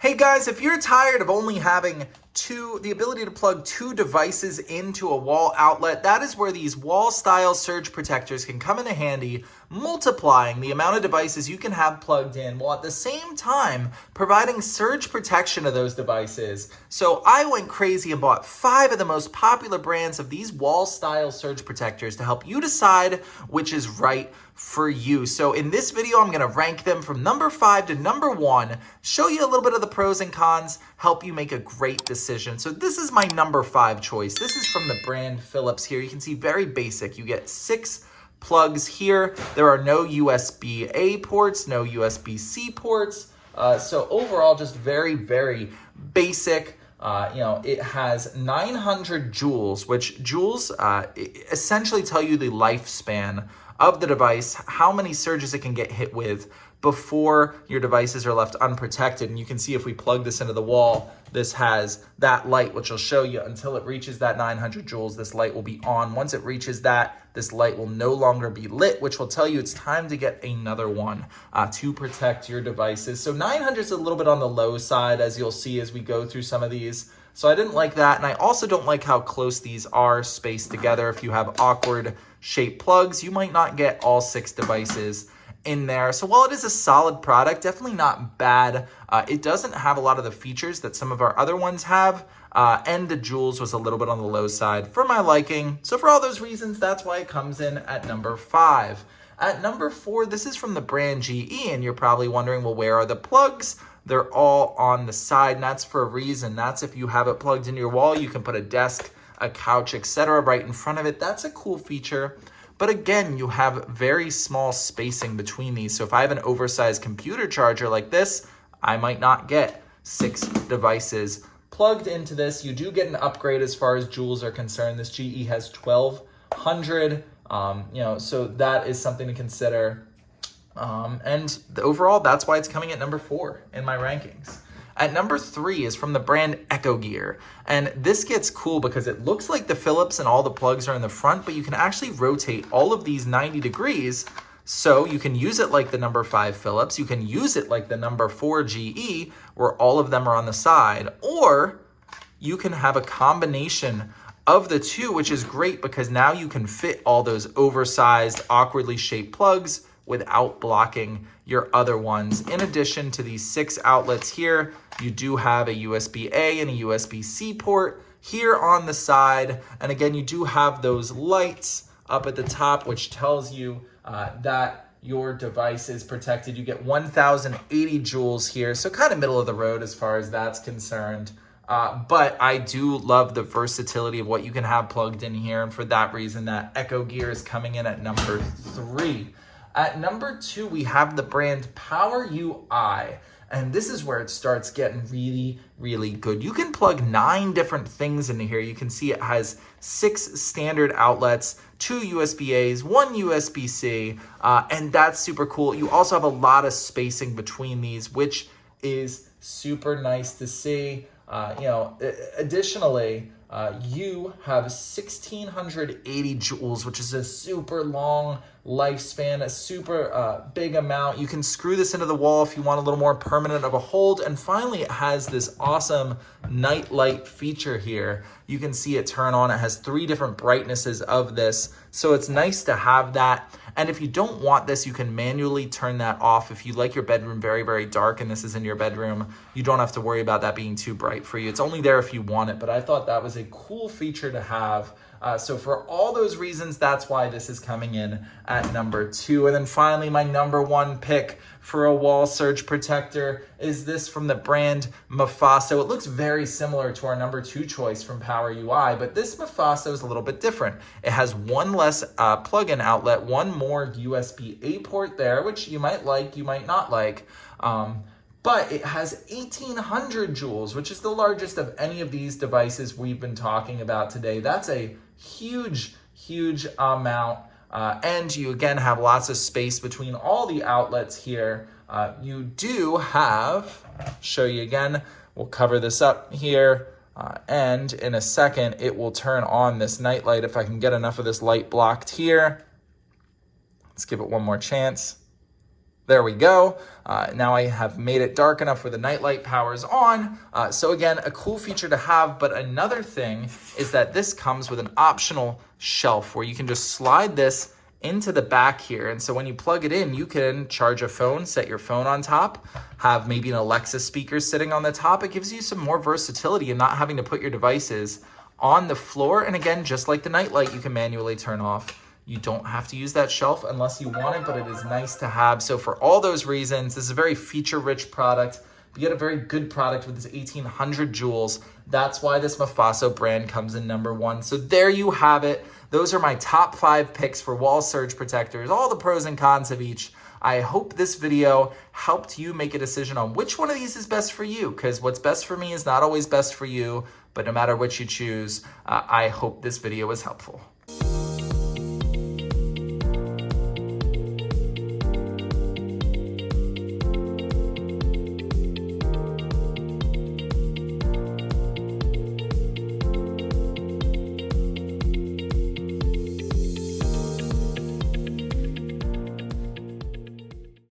Hey guys, if you're tired of only having the ability to plug two devices into a wall outlet, that is where these wall-style surge protectors can come into handy, multiplying the amount of devices you can have plugged in, while at the same time providing surge protection to those devices. So I went crazy and bought 5 of the most popular brands of these wall-style surge protectors to help you decide which is right for you. So in this video, I'm gonna rank them from number 5 to number 1, show you a little bit of the pros and cons, help you make a great decision. So this is my number 5 choice. This is from the brand Philips here. You can see very basic. You get 6 plugs here. There are no USB-A ports, no USB-C ports. So overall, just very, very basic. It has 900 joules, which joules essentially tell you the lifespan of the device, how many surges it can get hit with before your devices are left unprotected. And you can see if we plug this into the wall, this has that light, which will show you until it reaches that 900 joules, this light will be on. Once it reaches that, this light will no longer be lit, which will tell you it's time to get another one to protect your devices. So 900 is a little bit on the low side, as you'll see as we go through some of these. So I didn't like that, and I also don't like how close these are spaced together. If you have awkward shaped plugs, you might not get all 6 devices in there. So while it is a solid product, definitely not bad, it doesn't have a lot of the features that some of our other ones have, and the joules was a little bit on the low side for my liking. So for all those reasons, that's why it comes in at number 5. At number 4, this is from the brand GE, and you're probably wondering, well, where are the plugs? They're all on the side, and that's for a reason. That's if you have it plugged into your wall, you can put a desk, a couch, etc. right in front of it. That's a cool feature. But again, you have very small spacing between these. So if I have an oversized computer charger like this, I might not get 6 devices plugged into this. You do get an upgrade as far as joules are concerned. This GE has 1200, so that is something to consider. Overall, that's why it's coming at number 4 in my rankings. At number 3 is from the brand Ecogear. And this gets cool because it looks like the Philips and all the plugs are in the front, but you can actually rotate all of these 90 degrees. So you can use it like the number 5 Philips. You can use it like the number 4 GE, where all of them are on the side. Or you can have a combination of the two, which is great because now you can fit all those oversized, awkwardly shaped plugs without blocking your other ones. In addition to these 6 outlets here, you do have a USB-A and a USB-C port here on the side. And again, you do have those lights up at the top, which tells you that your device is protected. You get 1080 joules here, so kind of middle of the road as far as that's concerned. But I do love the versatility of what you can have plugged in here. And for that reason, that Ecogear is coming in at number 3. At number 2, we have the brand PowerUI, and this is where it starts getting really, really good. You can plug 9 different things into here. You can see it has 6 standard outlets, 2 USB-As, 1 USB-C, and that's super cool. You also have a lot of spacing between these, which is super nice to see. Additionally, you have 1680 joules, which is a super long lifespan, a super big amount. You can screw this into the wall if you want a little more permanent of a hold. And finally, it has this awesome night light feature here. You can see it turn on. It has 3 different brightnesses of this. So it's nice to have that. And if you don't want this, you can manually turn that off. If you like your bedroom very, very dark and this is in your bedroom, you don't have to worry about that being too bright for you. It's only there if you want it, but I thought that was a cool feature to have. So for all those reasons, that's why this is coming in at number 2. And then finally, my number 1 pick for a wall surge protector is this from the brand Mofaso. It looks very similar to our number 2 choice from PowerUI, but this Mofaso is a little bit different. It has 1 less plug-in outlet, 1 more USB-A port there, which you might like, you might not like. But it has 1800 joules, which is the largest of any of these devices we've been talking about today. That's a huge, huge amount. And you, again, have lots of space between all the outlets here. You do have, show you again, we'll cover this up here. And in a second, it will turn on this night light if I can get enough of this light blocked here. Let's give it one more chance. There we go. Now I have made it dark enough where the nightlight power's on. So again, a cool feature to have, but another thing is that this comes with an optional shelf where you can just slide this into the back here. And so when you plug it in, you can charge a phone, set your phone on top, have maybe an Alexa speaker sitting on the top. It gives you some more versatility in not having to put your devices on the floor. And again, just like the nightlight, you can manually turn off. You don't have to use that shelf unless you want it, but it is nice to have. So for all those reasons, this is a very feature-rich product. You get a very good product with this 1800 joules. That's why this Mofaso brand comes in #1. So there you have it. Those are my top 5 picks for wall surge protectors, all the pros and cons of each. I hope this video helped you make a decision on which one of these is best for you, because what's best for me is not always best for you, but no matter what you choose, I hope this video was helpful.